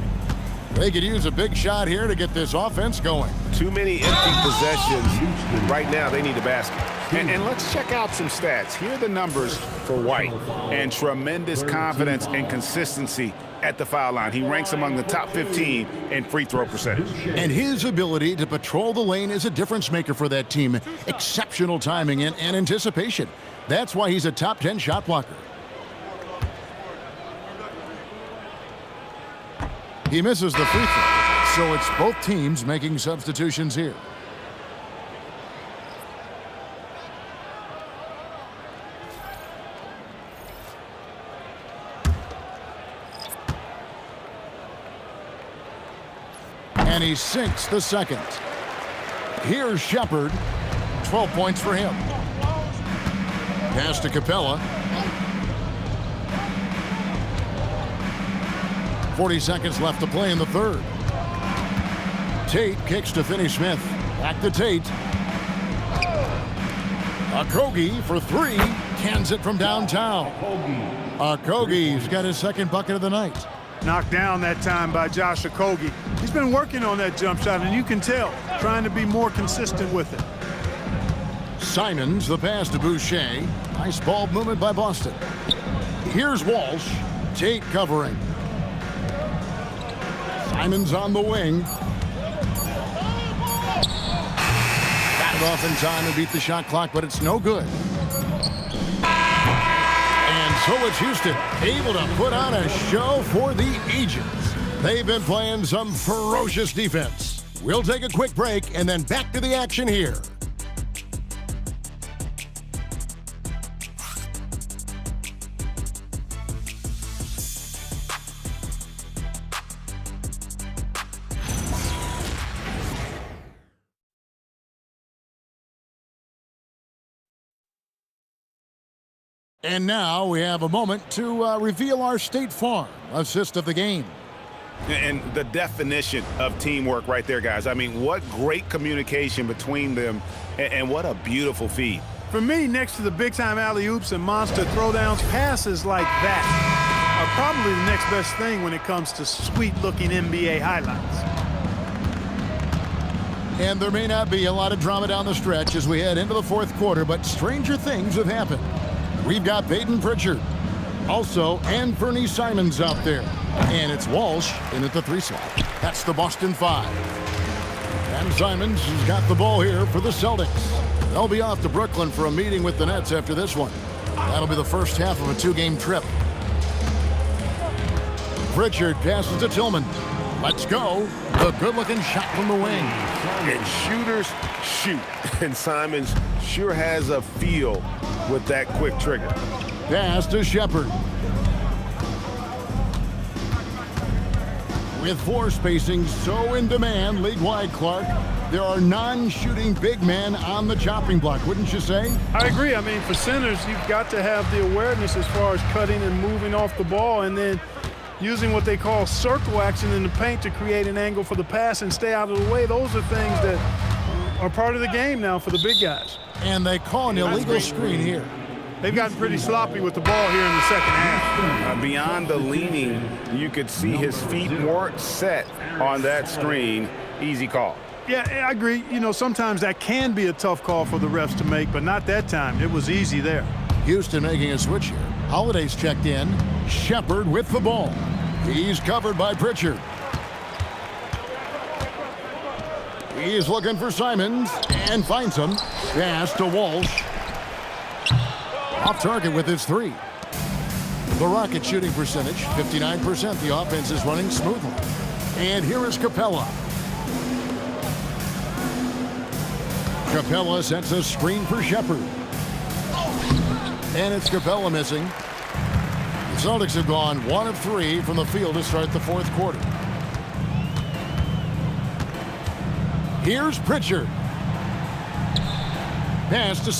They could use a big shot here to get this offense going. Too many empty possessions. Right now, they need a basket. And let's check out some stats. Here are the numbers for White. And tremendous confidence and consistency at the foul line. He ranks among the top 15 in free throw percentage. And his ability to patrol the lane is a difference maker for that team. Exceptional timing and anticipation. That's why he's a top 10 shot blocker. He misses the free throw, so it's both teams making substitutions here. And he sinks the second. Here's Shepard. 12 points for him. Pass to Capella. 40 seconds left to play in the third. Tate kicks to Finney-Smith. Back to Tate. Okogie for three. Cans it from downtown. Okogie's got his second bucket of the night. Knocked down that time by Josh Okogie. He's been working on that jump shot, and you can tell, trying to be more consistent with it. Simons, the pass to Boucher. Nice ball movement by Boston. Here's Walsh. Tate covering. Simons on the wing. Got it off in time and beat the shot clock, but it's no good. And so it's Houston, able to put on a show for the ages. They've been playing some ferocious defense. We'll take a quick break and then back to the action here. And now we have a moment to reveal our State Farm assist of the game. And the definition of teamwork right there, guys. I mean, what great communication between them, and what a beautiful feed. For me, next to the big-time alley-oops and monster throwdowns, passes like that are probably the next best thing when it comes to sweet-looking NBA highlights. And there may not be a lot of drama down the stretch as we head into the fourth quarter, but stranger things have happened. We've got Peyton Pritchard. Also, Anthony Simons out there. And it's Walsh in at the three slot. That's the Boston Five. And Simons has got the ball here for the Celtics. They'll be off to Brooklyn for a meeting with the Nets after this one. That'll be the first half of a two-game trip. Pritchard passes to Tillman. Let's go. The good-looking shot from the wing. And shooters shoot. And Simons sure has a feel with that quick trigger. Pass to Shepard. With floor spacing so in demand, league-wide, Clark, there are non-shooting big men on the chopping block, wouldn't you say? I agree. I mean, for centers, you've got to have the awareness as far as cutting and moving off the ball and then using what they call circle action in the paint to create an angle for the pass and stay out of the way. Those are things that are part of the game now for the big guys. And they call an illegal screen here. They've gotten pretty sloppy with the ball here in the second half. Beyond the leaning, you could see his feet weren't set on that screen. Easy call. Yeah, I agree. You know, sometimes that can be a tough call for the refs to make, but not that time. It was easy there. Houston making a switch here. Holiday's checked in. Shepard with the ball. He's covered by Pritchard. He's looking for Simons and finds him. Pass to Walsh. Off target with his three. The Rockets shooting percentage, 59%. The offense is running smoothly. And here is Capella. Capella sets a screen for Shepard. And it's Capella missing. The Celtics have gone 1 of 3 from the field to start the fourth quarter. Here's Pritchard. Pass to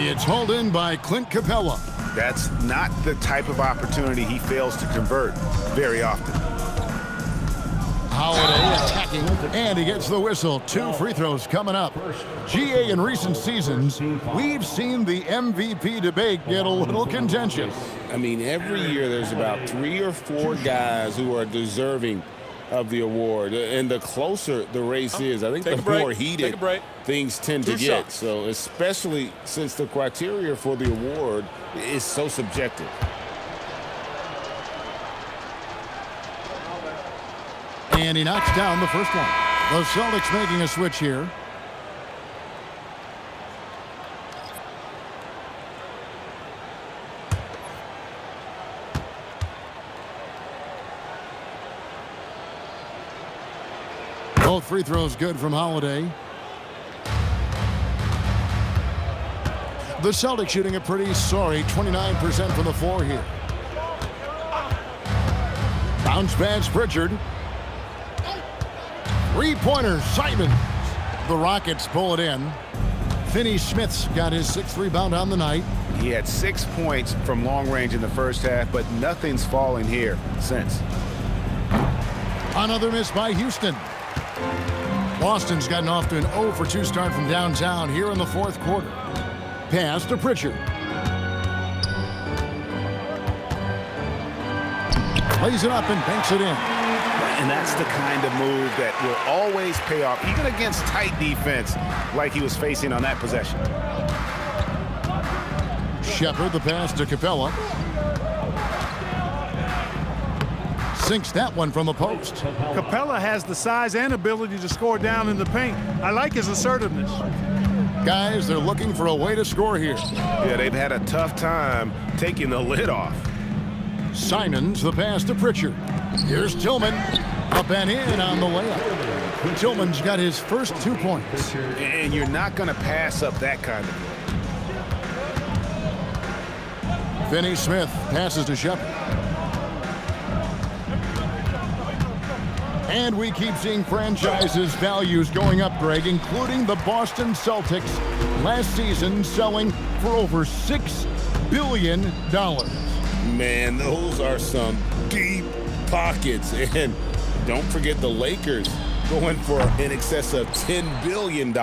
It's hauled in by Clint Capella. That's not the type of opportunity he fails to convert very often. Holiday attacking, and he gets the whistle. 2 free throws coming up. GA, in recent seasons, we've seen the MVP debate get a little contentious. I mean, every year there's about 3 or 4 guys who are deserving of the award. And the closer the race is, I think the more heated things tend to get. So especially since the criteria for the award is so subjective. And he knocks down the first one. The Celtics making a switch here. Both free throws good from Holiday. The Celtics shooting a pretty sorry 29% from the floor here. Bounce pass Pritchard. 3-pointer Simons. The Rockets pull it in. Finney-Smith's got his 6th rebound on the night. He had 6 points from long range in the first half, but nothing's fallen here since. Another miss by Houston. Boston's gotten off to an 0 for 2 start from downtown here in the 4th quarter. Pass to Pritchard. Plays it up and banks it in. And that's the kind of move that will always pay off, even against tight defense like he was facing on that possession. Shepard, the pass to Capella. Sinks that one from the post. Capella has the size and ability to score down in the paint. I like his assertiveness. Guys, they're looking for a way to score here. Yeah, they've had a tough time taking the lid off. Simons, the pass to Pritchard. Here's Tillman. Up and in on the layup. Tillman's got his first 2 points. And you're not going to pass up that kind of play. Finney-Smith passes to Shepard. And we keep seeing franchises' values going up, Greg, including the Boston Celtics last season selling for over $6 billion. Man, those are some deep pockets. And don't forget the Lakers going for in excess of $10 billion.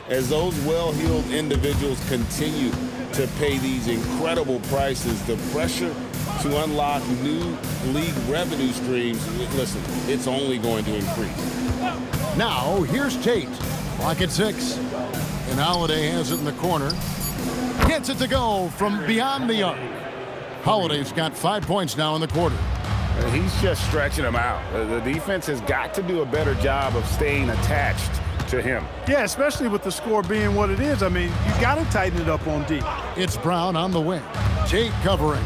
As those well-heeled individuals continue to pay these incredible prices, the pressure to unlock new league revenue streams, listen, it's only going to increase. Now, here's Tate. Clock at 6. And Holiday has it in the corner. Gets it to go from beyond the arc. Holiday's got 5 points now in the quarter. He's just stretching them out. The defense has got to do a better job of staying attached to him. Yeah, especially with the score being what it is. I mean, you got to tighten it up on D. It's Brown on the wing. Tate covering.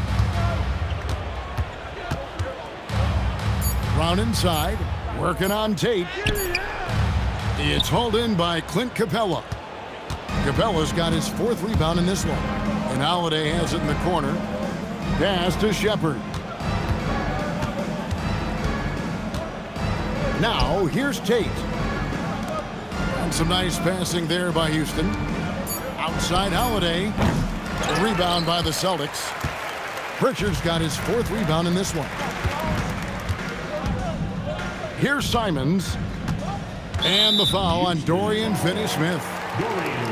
Brown inside, working on Tate. It's hauled in by Clint Capella. Capella's got his 4th rebound in this one. And Holiday has it in the corner. Pass to Shepard. Now, here's Tate. And some nice passing there by Houston. Outside Holiday. A rebound by the Celtics. Pritchard's got his 4th rebound in this one. Here's Simons. And the foul on Dorian Finney-Smith.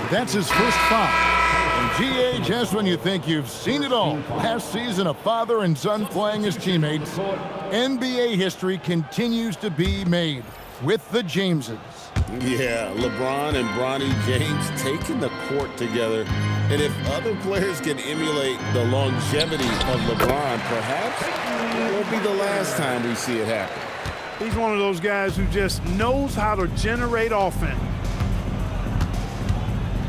That's his first foul. And G.A., just when you think you've seen it all, last season a father and son playing as teammates, NBA history continues to be made with the Jameses. Yeah, LeBron and Bronny James taking the court together. And if other players can emulate the longevity of LeBron, perhaps it won't be the last time we see it happen. He's one of those guys who just knows how to generate offense.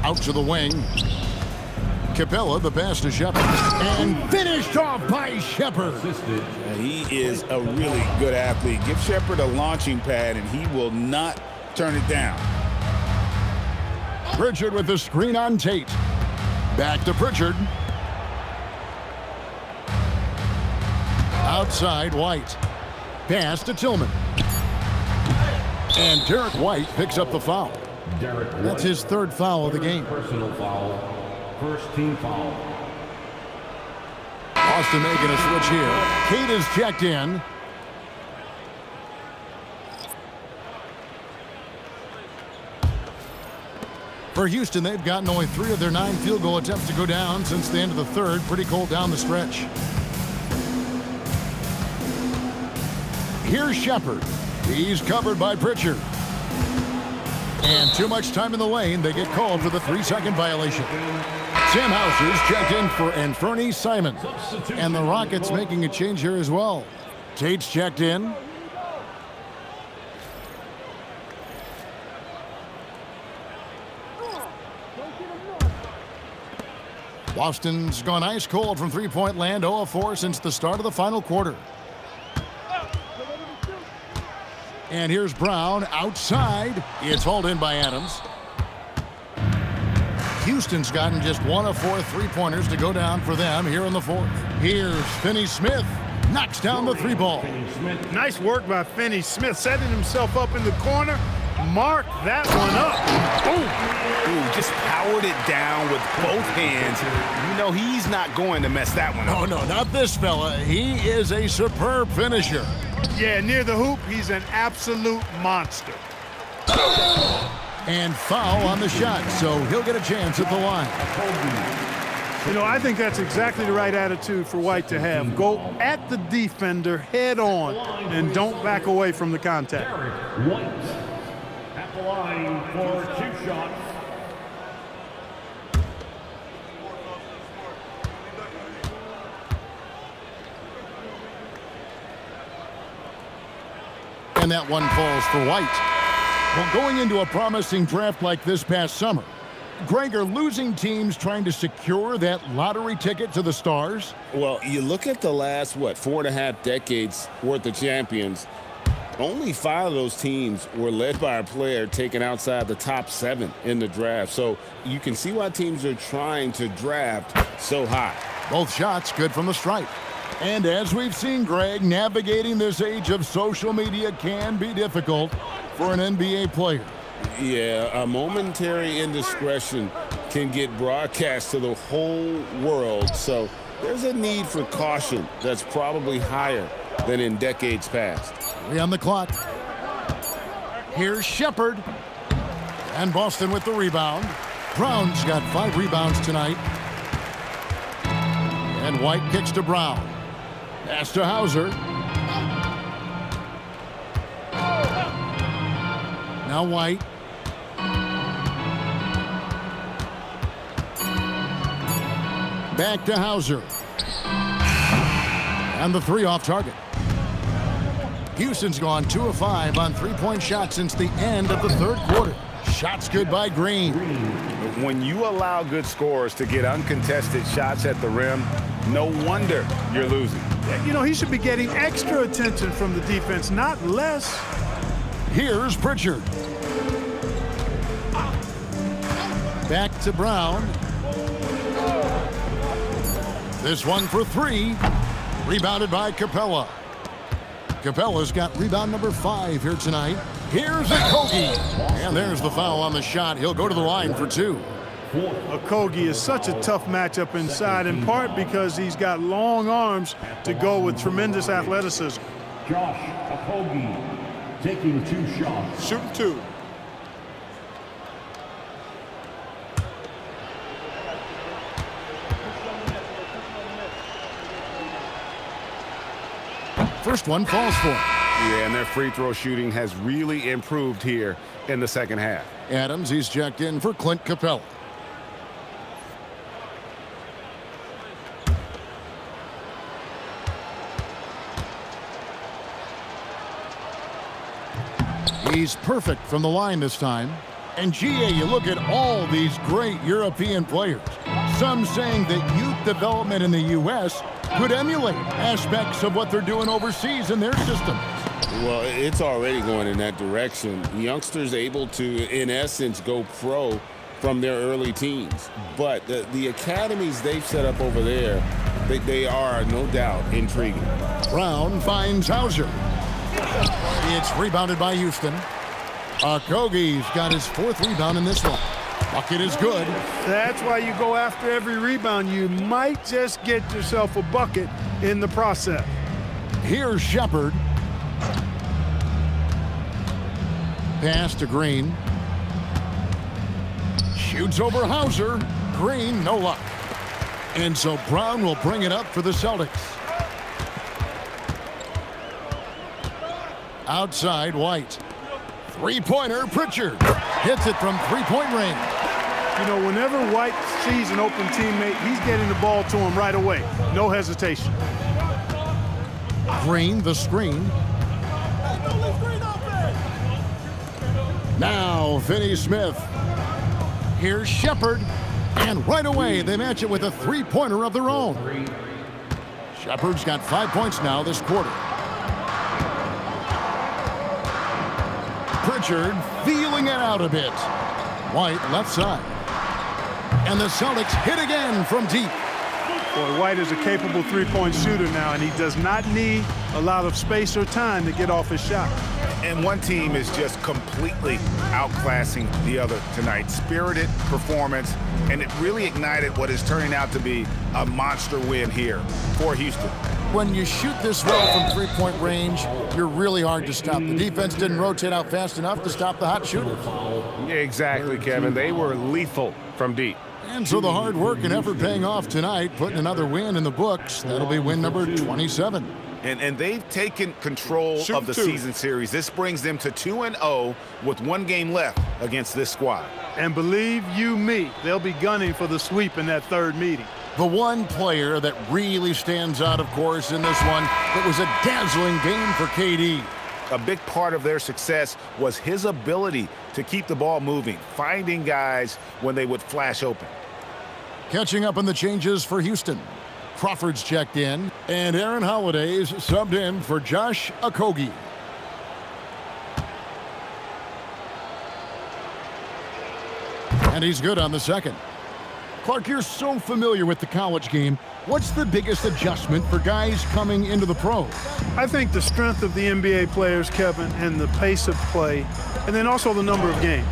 Out to the wing. Capella, the pass to Shepard. And finished off by Shepard. He is a really good athlete. Give Shepard a launching pad, and he will not turn it down. Pritchard with the screen on Tate. Back to Pritchard. Outside, White. Pass to Tillman. And Derek White picks up the foul. That's his 3rd foul of the game. Personal foul. First team foul. Boston making a switch here. Kate is checked in. For Houston, they've gotten only 3 of their 9 field goal attempts to go down since the end of the third. Pretty cold down the stretch. Here's Shepard. He's covered by Pritchard. And too much time in the lane. They get called for the 3-second violation. Sam Hauser's checked in for Anfernee Simons. And the Rockets making a change here as well. Tate's checked in. Boston's gone ice cold from three-point land, 0 of 4 since the start of the final quarter. And here's Brown outside. It's hauled in by Adams. Houston's gotten just 1 of 4 three-pointers to go down for them here in the fourth. Here's Finney-Smith. Knocks down the 3-ball. Nice work by Finney-Smith, setting himself up in the corner. Mark that one up. Ooh, just powered it down with both hands. You know he's not going to mess that one up. Oh, no, not this fella. He is a superb finisher. Yeah, near the hoop, he's an absolute monster. And foul on the shot, so he'll get a chance at the line. You know, I think that's exactly the right attitude for White to have. Go at the defender head on and don't back away from the contact. White at the line for 2 shots. And that one falls for White. Well, going into a promising draft like this past summer, Greg, are losing teams trying to secure that lottery ticket to the stars? Well, you look at the last, 4.5 decades worth of champions, only 5 of those teams were led by a player taken outside the top 7 in the draft. So you can see why teams are trying to draft so high. Both shots good from the stripe. And as we've seen, Greg, navigating this age of social media can be difficult for an NBA player. Yeah, a momentary indiscretion can get broadcast to the whole world. So there's a need for caution that's probably higher than in decades past. 3 on the clock. Here's Shepard. And Boston with the rebound. Brown's got 5 rebounds tonight. And White kicks to Brown. Pass to Hauser. Now White. Back to Hauser. And the 3 off target. Houston's gone 2 of 5 on 3-point shots since the end of the third quarter. Shots good by Green. When you allow good scorers to get uncontested shots at the rim, no wonder you're losing. You know, he should be getting extra attention from the defense, not less. Here's Pritchard. Back to Brown. This one for 3. Rebounded by Capella. Capella's got rebound number 5 here tonight. Here's Okogie. And there's the foul on the shot. He'll go to the line for 2. Okogie is such a tough matchup inside, in part because he's got long arms to go with tremendous athleticism. Josh Okogie taking 2 shots. Shooting 2. First one falls for him. Yeah, and their free throw shooting has really improved here in the second half. Adams, he's checked in for Clint Capella. He's perfect from the line this time. And GA, you look at all these great European players. Some saying that youth development in the U.S. could emulate aspects of what they're doing overseas in their system. Well, it's already going in that direction. Youngsters able to, in essence, go pro from their early teens. But the academies they've set up over there, they are, no doubt, intriguing. Brown finds Hauser. It's rebounded by Houston. Okogie's got his 4th rebound in this one. Bucket is good. That's why you go after every rebound. You might just get yourself a bucket in the process. Here's Shepard. Pass to Green. Shoots over Hauser. Green, no luck. And so Brown will bring it up for the Celtics. Outside, White. Three-pointer, Pritchard. Hits it from three-point range. You know, whenever White sees an open teammate, he's getting the ball to him right away. No hesitation. Green, the screen. Now, Finney-Smith. Here's Shepard. And right away, they match it with a three-pointer of their own. Shepard's got 5 points now this quarter. Pritchard feeling it out a bit. White left side. And the Celtics hit again from deep. Boy, White is a capable three-point shooter now, and he does not need a lot of space or time to get off his shot. And one team is just completely outclassing the other tonight. Spirited performance, and it really ignited what is turning out to be a monster win here for Houston. When you shoot this well from three-point range, you're really hard to stop. The defense didn't rotate out fast enough to stop the hot shooters. Yeah, exactly, Kevin. They were lethal from deep. And so the hard work and effort paying off tonight, putting another win in the books. That'll be win number 27. And they've taken control of the season series. This brings them to 2-0 with one game left against this squad. And believe you me, they'll be gunning for the sweep in that third meeting. The one player that really stands out, of course, in this one, it was a dazzling game for KD. A big part of their success was his ability to keep the ball moving, finding guys when they would flash open. Catching up on the changes for Houston. Crawford's checked in, and Aaron Holiday's subbed in for Josh Okogie. And he's good on the second. Clark, you're so familiar with the college game. What's the biggest adjustment for guys coming into the pros? I think the strength of the NBA players, Kevin, and the pace of play, and then also the number of games.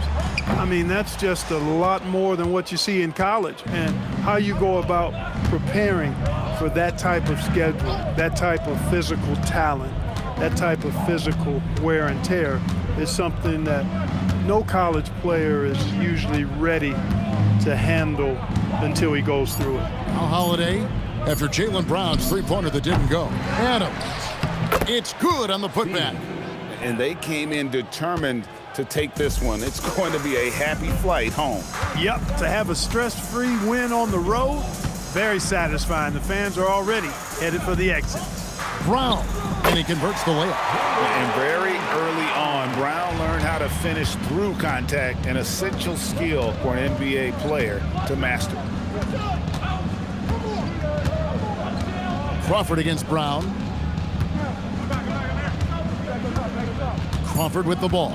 I mean, that's just a lot more than what you see in college, and how you go about preparing for that type of schedule, that type of physical talent, that type of physical wear and tear is something that no college player is usually ready to handle until he goes through it. Now Holiday, after Jaylen Brown's three-pointer that didn't go. Adams, it's good on the putback. And they came in determined to take this one. It's going to be a happy flight home. Yep, to have a stress-free win on the road, very satisfying. The fans are already headed for the exit. Brown, and he converts the layup. And very early on, Brown learned how to finish through contact, an essential skill for an NBA player to master. Crawford against Brown. Crawford with the ball.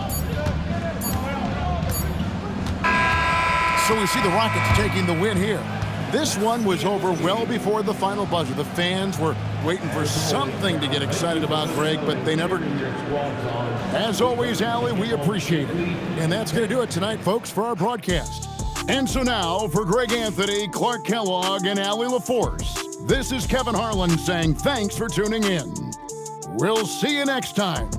So we see the Rockets taking the win here. This one was over well before the final buzzer. The fans were waiting for something to get excited about, Greg, but they never. As always, Allie, we appreciate it. And that's going to do it tonight, folks, for our broadcast. And so now, for Greg Anthony, Clark Kellogg, and Allie LaForce, this is Kevin Harlan saying thanks for tuning in. We'll see you next time.